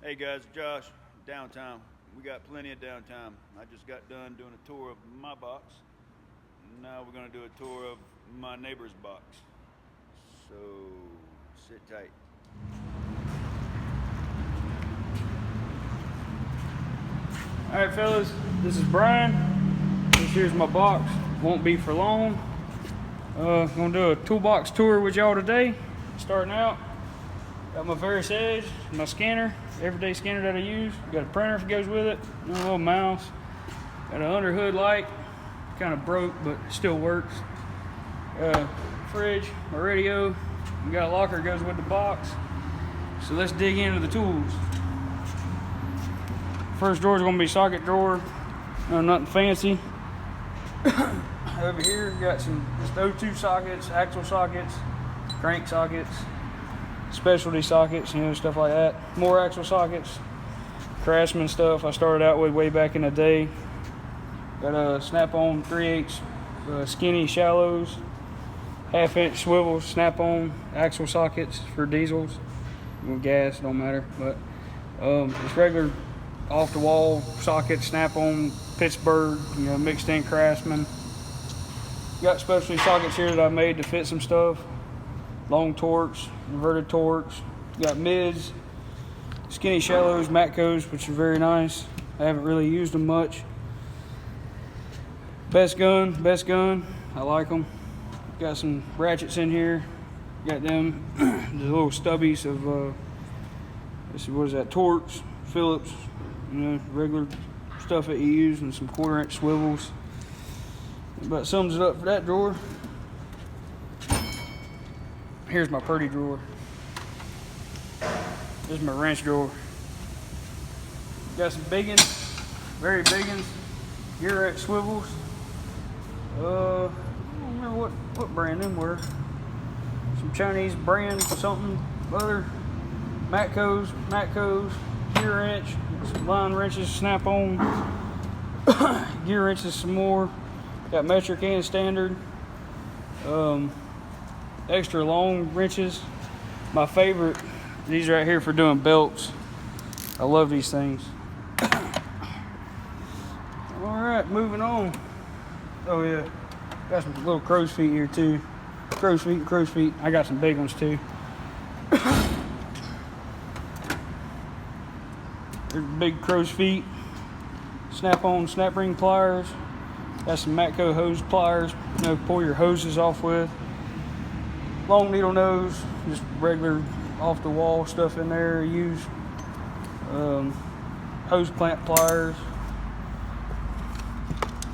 Hey guys, Josh, downtime. We got plenty of downtime. I just got done doing a tour of my box. Now we're gonna do a tour of my neighbor's box. So sit tight. All right, fellas, this is Brian. This here's my box. Won't be for long. Gonna do a toolbox tour with y'all today. Starting out, got my Ferris Edge, my scanner, everyday scanner that I use. Got a printer that goes with it, a little mouse. Got an under hood light, kind of broke, but still works. Fridge, my radio. We got a locker that goes with the box. So let's dig into the tools. First drawer is gonna be socket drawer. Nothing fancy. Over here, we got some just O2 sockets, axle sockets, crank sockets, specialty sockets, stuff like that. More axle sockets, Craftsman stuff I started out with way back in the day. Got a Snapon 3/8 skinny shallows, 1/2-inch swivels, Snapon axle sockets for diesels. Gas, don't matter, but just regular off the wall sockets, Snap-on Pittsburgh, mixed in Craftsman. Got specialty sockets here that I made to fit some stuff. Long Torx, inverted Torx. Got mids, skinny shallows, Matcos, which are very nice. I haven't really used them much. Best gun, I like them. Got some ratchets in here. Got them, the little stubbies of, what is that, Torx, Phillips, regular stuff that you use, and some 1/4-inch swivels. About sums it up for that drawer. Here's my purdy drawer. This is my wrench drawer. Got some big ones, very big ones, gear swivels. I don't remember what brand them were. Some Chinese brand, something other. Matcos, gear wrench, some line wrenches, Snap-on, gear wrenches some more. Got metric and standard. Extra long wrenches. My favorite, these right here for doing belts. I love these things. All right, moving on. Oh yeah, got some little crow's feet here too. Crow's feet. I got some big ones too. There's big crow's feet. Snap-on snap ring pliers. Got some Matco hose pliers, pull your hoses off with. Long needle nose, just regular off the wall stuff in there. Use hose clamp pliers.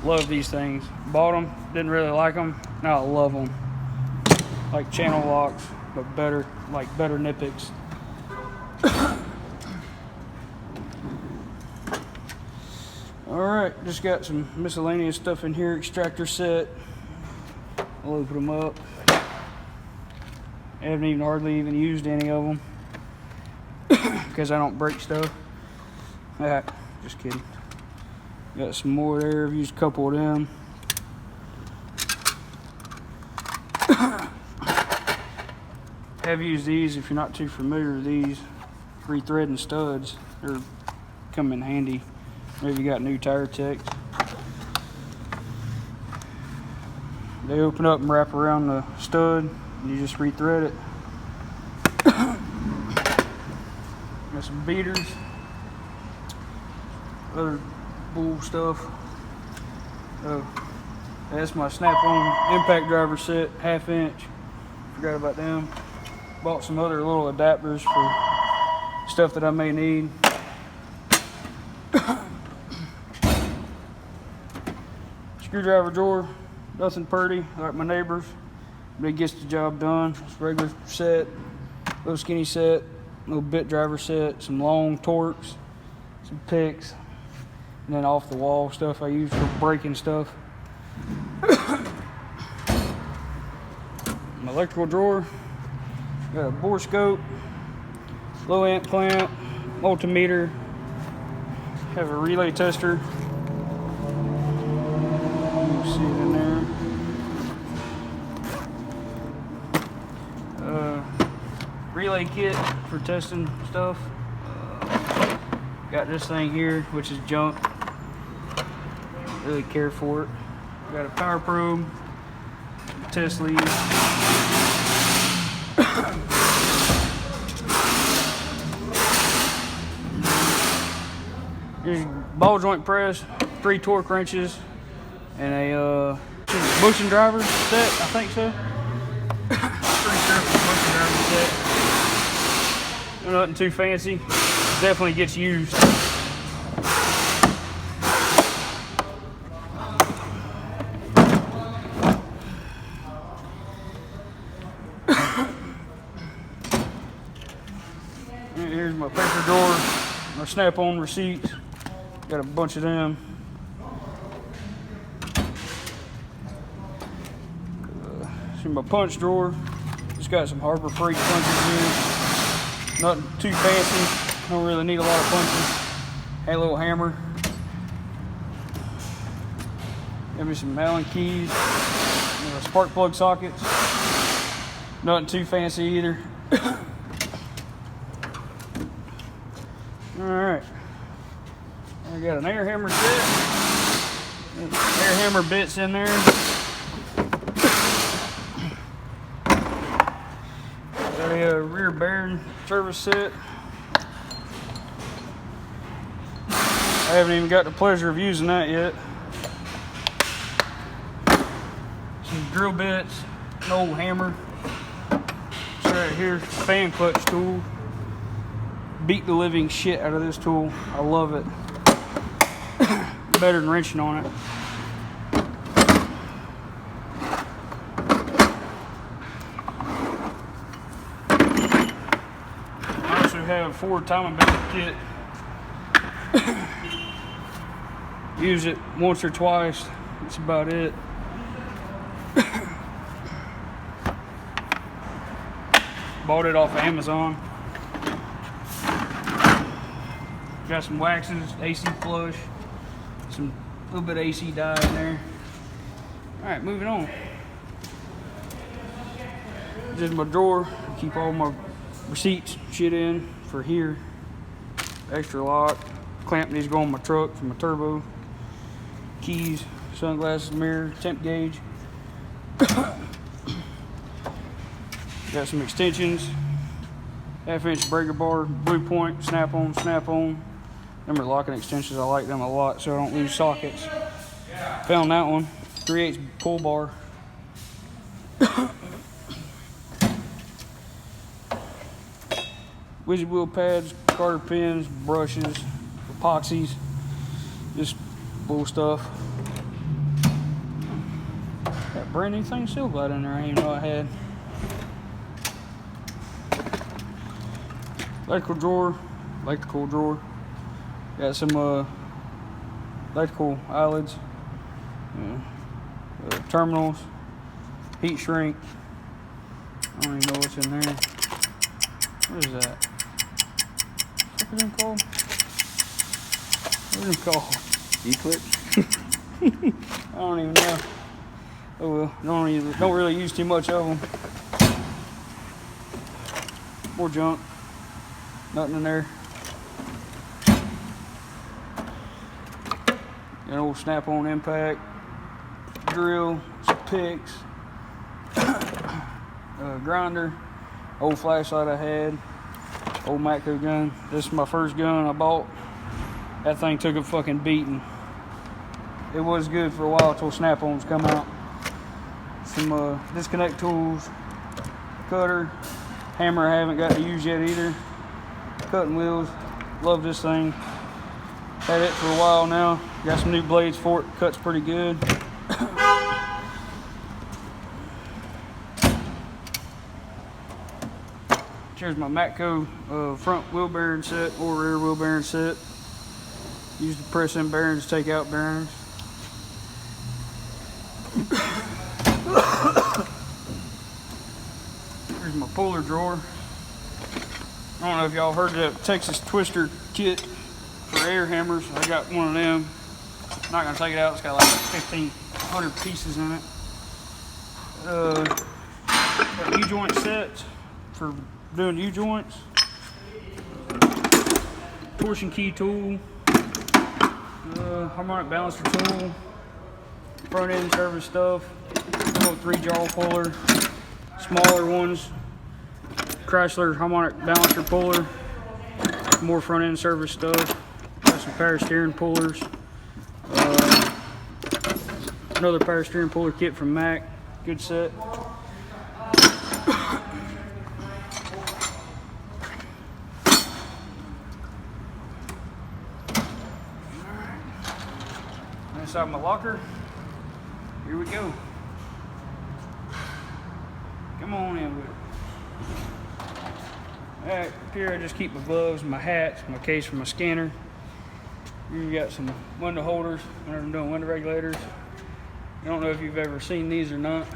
Love these things. Bought them, didn't really like them. Now I love them. Like channel locks, but better, like better Epiqs. Alright, just got some miscellaneous stuff in here. Extractor set. I'll open them up. I haven't hardly even used any of them because I don't break stuff. Just kidding. Got some more there. I've used a couple of them. Have used these if you're not too familiar with these. Rethreading studs. They're come in handy. Maybe you got new tire techs. They open up and wrap around the stud. You just rethread it. Got some beaters. Other bull stuff. That's my Snap-on impact driver set, 1/2-inch. Forgot about them. Bought some other little adapters for stuff that I may need. Screwdriver drawer, nothing pretty, like my neighbors, but it gets the job done. It's regular set, little skinny set, little bit driver set, some long Torx, some picks, and then off the wall stuff I use for breaking stuff. My electrical drawer, got a bore scope, low amp clamp, multimeter, have a relay tester. See it in there. Relay kit for testing stuff. Got this thing here, which is junk. Really care for it. Got a power probe, test lead. Here's ball joint press, 3 torque wrenches, and a bushing driver set, I think so. Pretty sure it's a bushing driver set. Nothing too fancy. Definitely gets used. Here's my paper drawer, my Snap-on receipts. Got a bunch of them. See my punch drawer. Just got some Harbor Freight punches here. Nothing too fancy. Don't really need a lot of punches. Had a little hammer. Got me some Allen keys. Spark plug sockets. Nothing too fancy either. Alright. I got an air hammer set. Air hammer bits in there. Got a rear bearing service set. I haven't even got the pleasure of using that yet. Some drill bits, an old hammer. It's right here, fan clutch tool. Beat the living shit out of this tool. I love it. Better than wrenching on it. I also have a Ford timing belt kit. Use it once or twice. That's about it. Bought it off of Amazon. Got some waxes, AC flush, some little bit of AC dye in there. All right, moving on. This is my drawer. Keep all my receipts, shit in for here. Extra lock. Clamp needs to go on my truck for my turbo. Keys, sunglasses, mirror, temp gauge. Got some extensions. 1/2-inch breaker bar, blue point, snap-on, snap-on. Them are locking extensions. I like them a lot so I don't lose sockets. Found that one. 3/8 pull bar. Wizard wheel pads, garter pins, brushes, epoxies, just bull stuff. Got brand new thing still got in there I didn't even know I had. Electrical drawer. Got some electrical eyelids, terminals, heat shrink. I don't even know what's in there. What is that? What's it called? What is it called? Eclipse? I don't even know. Oh well, don't really use too much of them. More junk. Nothing in there. An old Snap-on impact, drill, some picks, grinder, old flashlight I had, old Matco gun. This is my first gun I bought. That thing took a fucking beating. It was good for a while until Snap-ons come out. Some disconnect tools, cutter, hammer I haven't got to use yet either. Cutting wheels, love this thing. Had it for a while now. Got some new blades for it. Cuts pretty good. Here's my Matco front wheel bearing set or rear wheel bearing set. Use the press in bearings, take out bearings. Here's my puller drawer. I don't know if y'all heard that Texas Twister kit for air hammers. I got one of them. I'm not gonna take it out. It's got like 1,500 pieces in it. Got U-joint sets for doing U-joints. torsion key tool, harmonic balancer tool, front end service stuff, little 3-jaw puller, smaller ones, Chrysler harmonic balancer puller, more front end service stuff, got some power steering pullers, another power steering puller kit from Mac, good set. Inside my locker, here we go. Come on in with it. Alright, up here I just keep my gloves, my hats, my case for my scanner. Here we got some window holders whenever I'm doing window regulators. I don't know if you've ever seen these or not.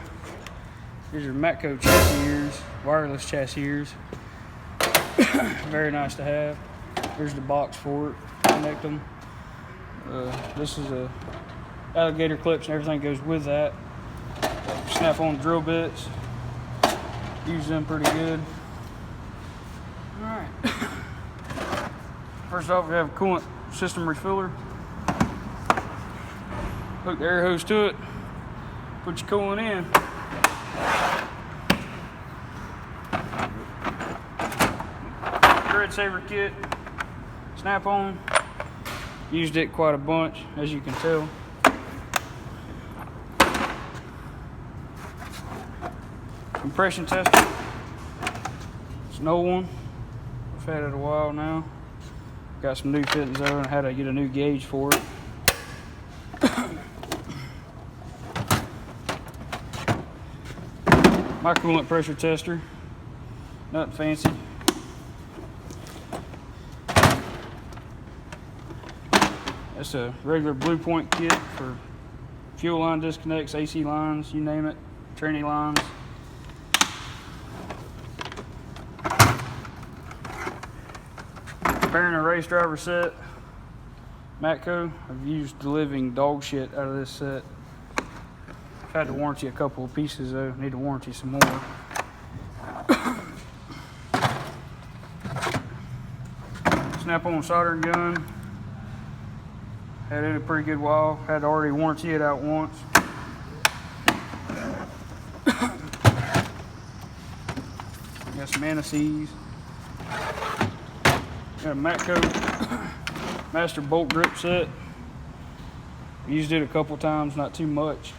These are Matco chassis ears, wireless chassis ears. Very nice to have. Here's the box for it, connect them. This is a alligator clips and everything goes with that. Snap-on drill bits. Use them pretty good. Alright. First off, we have a coolant system refiller. Hook the air hose to it. Put your coolant in. Thread saver kit. Snap-on. Used it quite a bunch, as you can tell. Compression tester. It's an old one. I've had it a while now. Got some new fittings though, and I had to get a new gauge for it. My coolant pressure tester. Nothing fancy. That's a regular Blue Point kit for fuel line disconnects, AC lines, you name it, tranny lines. Bearing a race driver set, Matco. I've used the living dog shit out of this set. I've had to warranty a couple of pieces though, need to warranty some more. Snap-on soldering gun. Had it a pretty good while. Had to already warranty it out once. Got some anti-seize. Got a Matco master bolt grip set. Used it a couple times, not too much.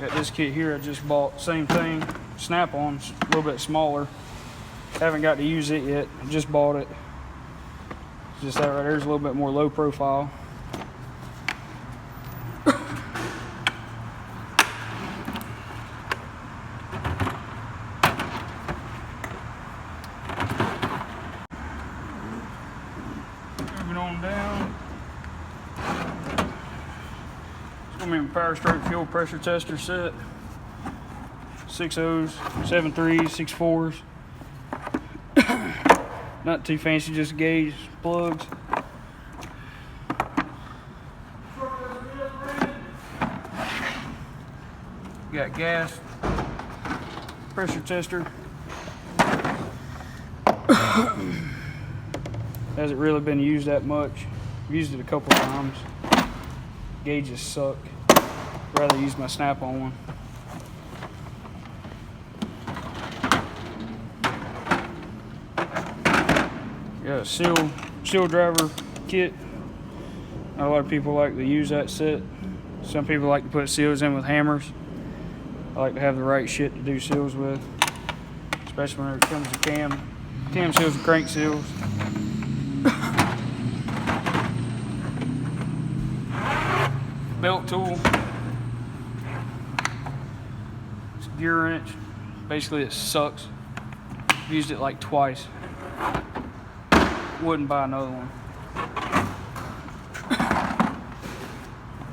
Got this kit here I just bought, same thing, Snap-on, a little bit smaller. Haven't got to use it yet, I just bought it. Just that right there's a little bit more low profile. Moving on down. It's gonna be my Power Stroke fuel pressure tester set. 6.0s, 7.3s, 6.4s. Not too fancy, just gauge, plugs. Got gas, pressure tester. Hasn't really been used that much. Used it a couple times. Gauges suck. Rather use my Snap-on one. Got a seal driver kit. Not a lot of people like to use that set. Some people like to put seals in with hammers. I like to have the right shit to do seals with, especially when it comes to cam seals and crank seals. Belt tool. It's a gear wrench. Basically, it sucks. I've used it like twice. Wouldn't buy another one.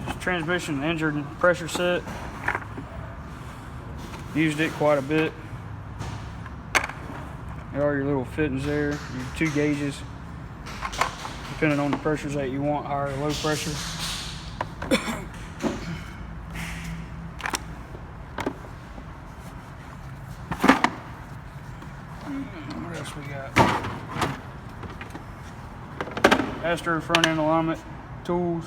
Just transmission engine pressure set. Used it quite a bit. There are your little fittings there. Your 2 gauges, depending on the pressures that you want, higher or low pressure. else we got? Astro front end alignment tools.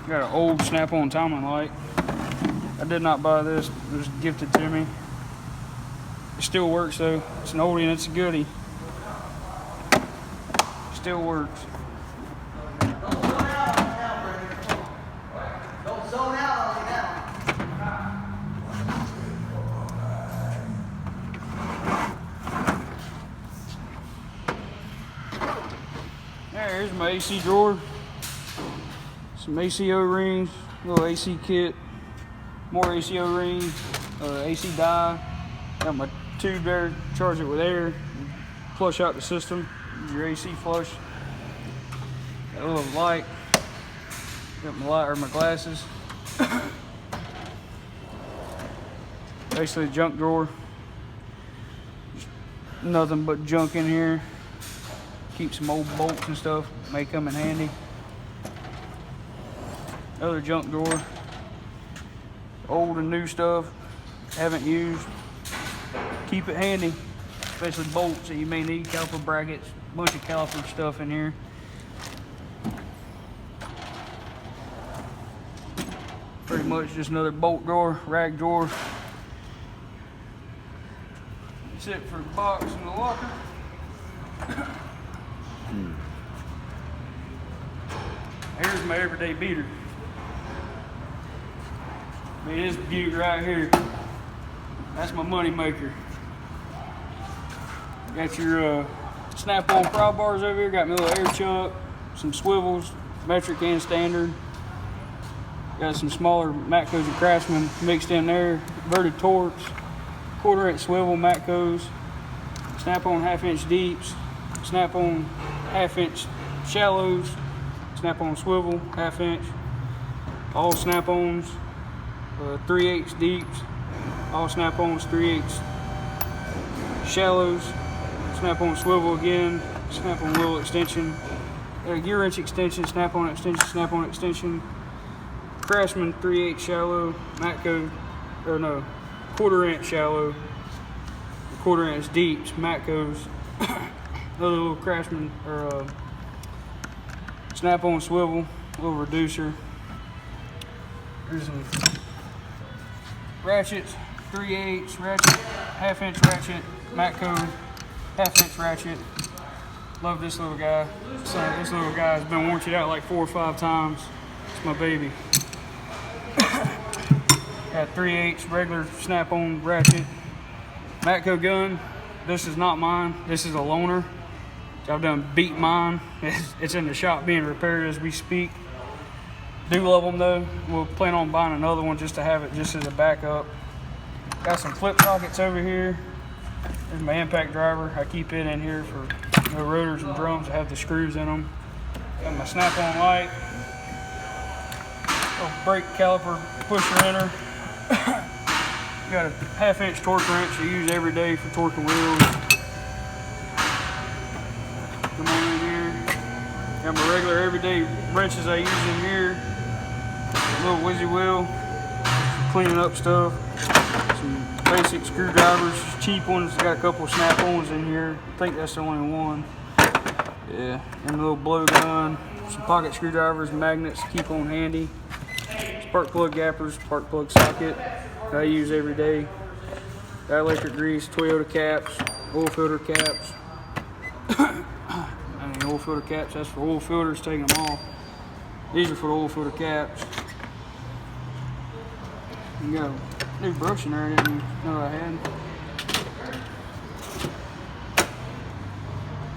Got an old Snap-on timing light. I did not buy this. It was gifted to me. It still works though. It's an oldie and it's a goodie. Still works. Don't zone out on me now. There's my AC drawer. Some AC O-rings, little AC kit, more AC O-rings, AC dye. Got my tube there, charge it with air, flush out the system, your AC flush. Got a little light. Got my light or my glasses. Basically a junk drawer. Just nothing but junk in here. Keep some old bolts and stuff, may come in handy. Another junk drawer. Old and new stuff, haven't used. Keep it handy, especially bolts that you may need, caliper brackets, bunch of caliper stuff in here. Pretty much just another bolt drawer, rag drawer. That's it for the box and the locker. Here's my everyday beater. I mean, this beaut right here, that's my money maker. Got your Snap-on pry bars over here, got me a little air chuck, some swivels, metric and standard. Got some smaller Matcos and Craftsman mixed in there, inverted Torx, 1/4" swivel Matcos, Snap-on 1/2" deeps, Snap-on 1/2" shallows, Snap-on swivel 1/2", all Snap-ons, 3/8 deeps, all Snap-ons 3/8 shallows, Snap-on swivel again, Snap-on wheel extension, gear wrench extension, Snap-on extension, Craftsman 3/8 shallow, Matco, or no, 1/4" shallow, 1/4" deeps, Matcos, another little Craftsman or Snap-on swivel, little reducer. There's some ratchets, 3/8 ratchet, 1/2" ratchet, Matco 1/2" ratchet. Love this little guy. So this little guy has been warranted out like 4 or 5 times. It's my baby. Got 3/8 regular Snap-on ratchet. Matco gun. This is not mine. This is a loaner. I've done beat mine. It's in the shop being repaired as we speak. Do love them though. We'll plan on buying another one just to have it just as a backup. Got some flip sockets over here. There's my impact driver. I keep it in here for no rotors and drums. I have the screws in them. Got my Snap-on light. Little brake caliper pusher inner. Got a 1/2" torque wrench I use every day for torquing wheels. Come on in here. Got my regular everyday wrenches I use in here. A little whizzy wheel, cleaning up stuff. Some basic screwdrivers, cheap ones. Got a couple Snap-ons in here. I think that's the only one. Yeah, and a little blow gun. Some pocket screwdrivers, magnets to keep on handy. Spark plug gappers, spark plug socket that I use every day. Dielectric grease, Toyota caps, oil filter caps. Oil filter caps, that's for oil filters, taking them off. These are for the oil filter caps. You got a new brush in there I didn't know I had.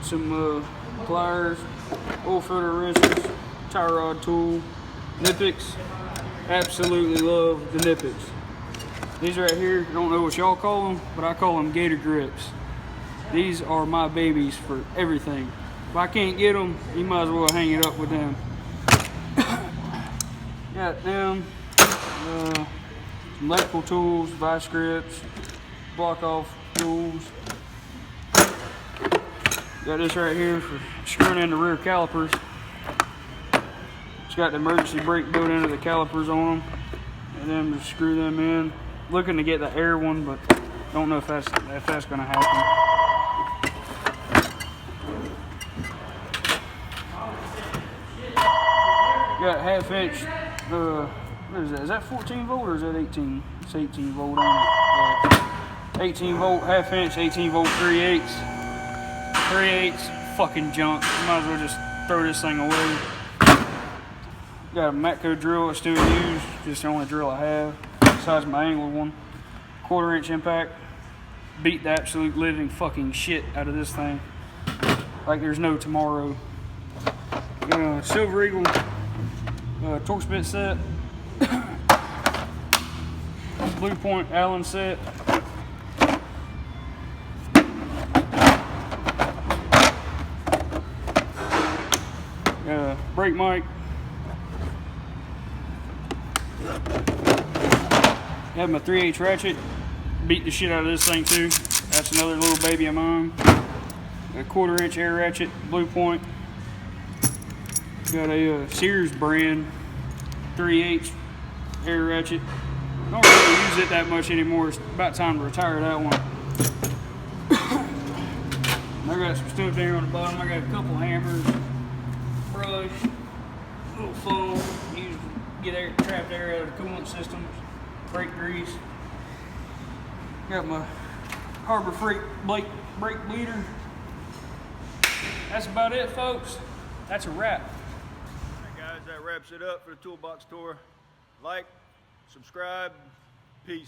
Some pliers, oil filter wrenches, tie rod tool, Epiqs. Absolutely love the Epiqs. These right here, I don't know what y'all call them, but I call them gator grips. These are my babies for everything. If I can't get them, you might as well hang it up with them. Got them, some electrical tools, vice grips, block off tools. Got this right here for screwing in the rear calipers. It's got the emergency brake built into the calipers on them, and then just screw them in. looking to get the air one, but don't know if that's gonna happen. Got a 1/2 inch. What is that? Is that 14 volt or is that 18? It's 18 volt on it. 18 volt, 1/2 inch, 18 volt, 3/8. 3/8 fucking junk. Might as well just throw this thing away. Got a Matco drill I still use, just the only drill I have, besides my angled one. 1/4 inch impact. Beat the absolute living fucking shit out of this thing. Like there's no tomorrow. Silver Eagle Torx bit set. Blue Point Allen set. Brake mic. Have my 3/8 ratchet. Beat the shit out of this thing too. That's another little baby of mine. A 1/4 inch air ratchet, Blue Point. Got a Sears brand 3/8 air ratchet. Don't really use it that much anymore. It's about time to retire that one. I got some stuff there on the bottom. I got a couple hammers, brush, little foam. Use get air, trapped air out of the coolant systems, brake grease. Got my Harbor Freight brake bleeder. That's about it, folks. That's a wrap. Alright guys, that wraps it up for the toolbox tour. Like, subscribe, peace.